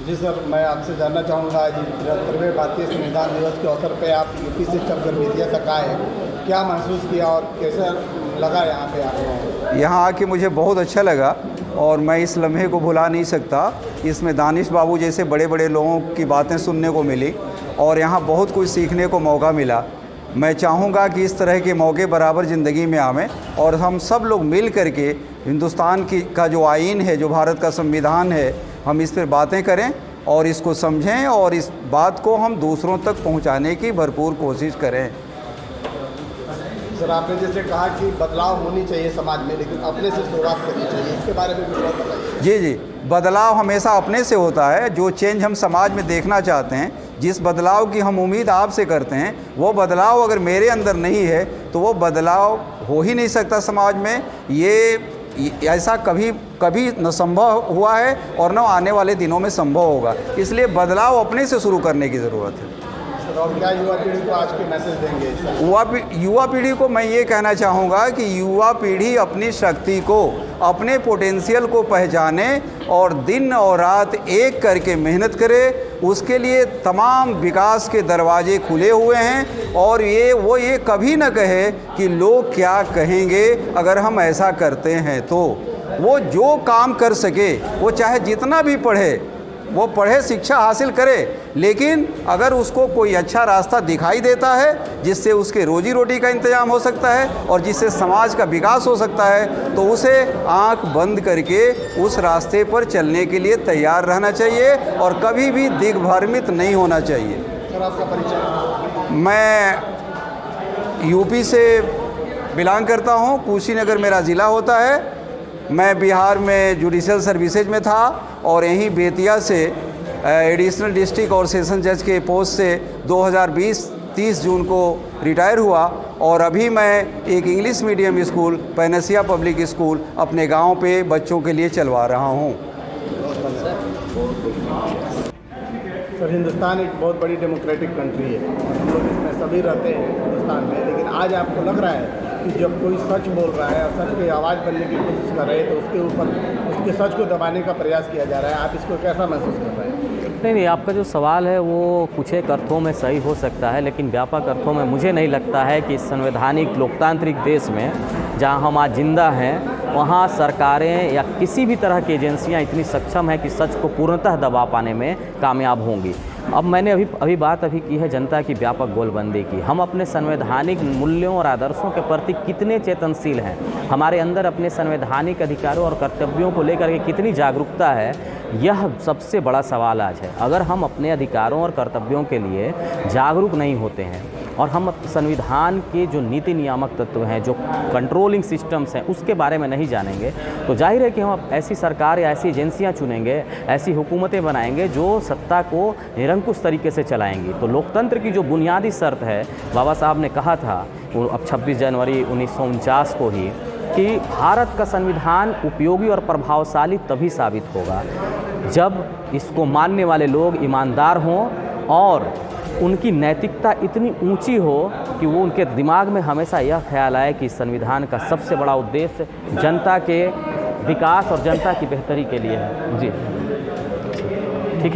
जी sir, मैं आपसे जानना चाहूँगा आज 73वें भारतीय संविधान दिवस के अवसर पे आप यूपी से चलकर बेतिया तक आए, क्या महसूस किया और कैसा लगा यहाँ पे आपको? यहाँ आके मुझे बहुत अच्छा लगा और मैं इस लम्हे को भुला नहीं सकता। इसमें दानिश बाबू जैसे बड़े बड़े लोगों की बातें सुनने को मिली और यहाँ बहुत कुछ सीखने को मौका मिला। मैं चाहूँगा कि इस तरह के मौके बराबर ज़िंदगी में आवें और हम सब लोग मिल करके हिंदुस्तान का जो आईन है, जो भारत का संविधान है, हम इस पर बातें करें और इसको समझें और इस बात को हम दूसरों तक पहुंचाने की भरपूर कोशिश करें। सर, आपने जैसे कहा कि बदलाव होनी चाहिए समाज में, लेकिन अपने से शुरुआत करनी चाहिए, इसके बारे में भी बहुत बताइए। जी जी, बदलाव हमेशा अपने से होता है। जो चेंज हम समाज में देखना चाहते हैं, जिस बदलाव की हम उम्मीद आपसे करते हैं, वो बदलाव अगर मेरे अंदर नहीं है तो वो बदलाव हो ही नहीं सकता समाज में। ये ऐसा कभी न संभव हुआ है और न आने वाले दिनों में संभव होगा। इसलिए बदलाव अपने से शुरू करने की ज़रूरत है। सर, और क्या युवा पीढ़ी को आज के मैसेज देंगे? युवा पीढ़ी को मैं ये कहना चाहूँगा कि युवा पीढ़ी अपनी शक्ति को, अपने पोटेंशियल को पहचाने और दिन और रात एक करके मेहनत करे। उसके लिए तमाम विकास के दरवाजे खुले हुए हैं और वो ये कभी न कहे कि लोग क्या कहेंगे अगर हम ऐसा करते हैं। तो वो जो काम कर सके, वो चाहे जितना भी पढ़े, वो पढ़े, शिक्षा हासिल करे, लेकिन अगर उसको कोई अच्छा रास्ता दिखाई देता है जिससे उसके रोजी रोटी का इंतजाम हो सकता है और जिससे समाज का विकास हो सकता है, तो उसे आंख बंद करके उस रास्ते पर चलने के लिए तैयार रहना चाहिए और कभी भी दिग्भ्रमित नहीं होना चाहिए। सर, आपका परिचय? मैं यूपी से बिलोंग करता हूँ, कुशीनगर मेरा ज़िला होता है। मैं बिहार में जुडिशल सर्विसेज में था और यहीं बेतिया से एडिशनल डिस्ट्रिक्ट और सेशन जज के पोस्ट से 2020 30 जून को रिटायर हुआ और अभी मैं एक English medium school, panacea public school, अपने गांव पे बच्चों के लिए चलवा रहा हूं। सर, हिंदुस्तान एक बहुत बड़ी डेमोक्रेटिक कंट्री है, हम लोग इसमें सभी रहते हैं हिंदुस्तान में, लेकिन आज आपको लग रहा है कि जब कोई सच बोल रहा है और सच की आवाज़ बनने की कोशिश कर रहे हैं तो उसके ऊपर उसके सच को दबाने का प्रयास किया जा रहा है, आप इसको कैसा महसूस कर रहे हैं? नहीं, आपका जो सवाल है वो कुछ एक अर्थों में सही हो सकता है, लेकिन व्यापक अर्थों में मुझे नहीं लगता है कि संवैधानिक लोकतांत्रिक देश में जहाँ हम आज जिंदा हैं, वहाँ सरकारें या किसी भी तरह की एजेंसियाँ इतनी सक्षम हैं कि सच को पूर्णतः दबा पाने में कामयाब होंगी। अब मैंने अभी बात की है जनता की व्यापक गोलबंदी की। हम अपने संवैधानिक मूल्यों और आदर्शों के प्रति कितने चेतनशील हैं, हमारे अंदर अपने संवैधानिक अधिकारों और कर्तव्यों को लेकर के कितनी जागरूकता है, यह सबसे बड़ा सवाल आज है। अगर हम अपने अधिकारों और कर्तव्यों के लिए जागरूक नहीं होते हैं और हम संविधान के जो नीति नियामक तत्व हैं, जो कंट्रोलिंग सिस्टम्स हैं, उसके बारे में नहीं जानेंगे, तो जाहिर है कि हम ऐसी सरकार या ऐसी एजेंसियां चुनेंगे, ऐसी हुकूमतें बनाएंगे जो सत्ता को निरंकुश तरीके से चलाएंगी। तो लोकतंत्र की जो बुनियादी शर्त है, बाबा साहब ने कहा था अब 26 जनवरी 1949 को ही कि भारत का संविधान उपयोगी और प्रभावशाली तभी साबित होगा जब इसको मानने वाले लोग ईमानदार हों और उनकी नैतिकता इतनी ऊंची हो कि वो उनके दिमाग में हमेशा यह ख्याल आए कि संविधान का सबसे बड़ा उद्देश्य जनता के विकास और जनता की बेहतरी के लिए है। जी।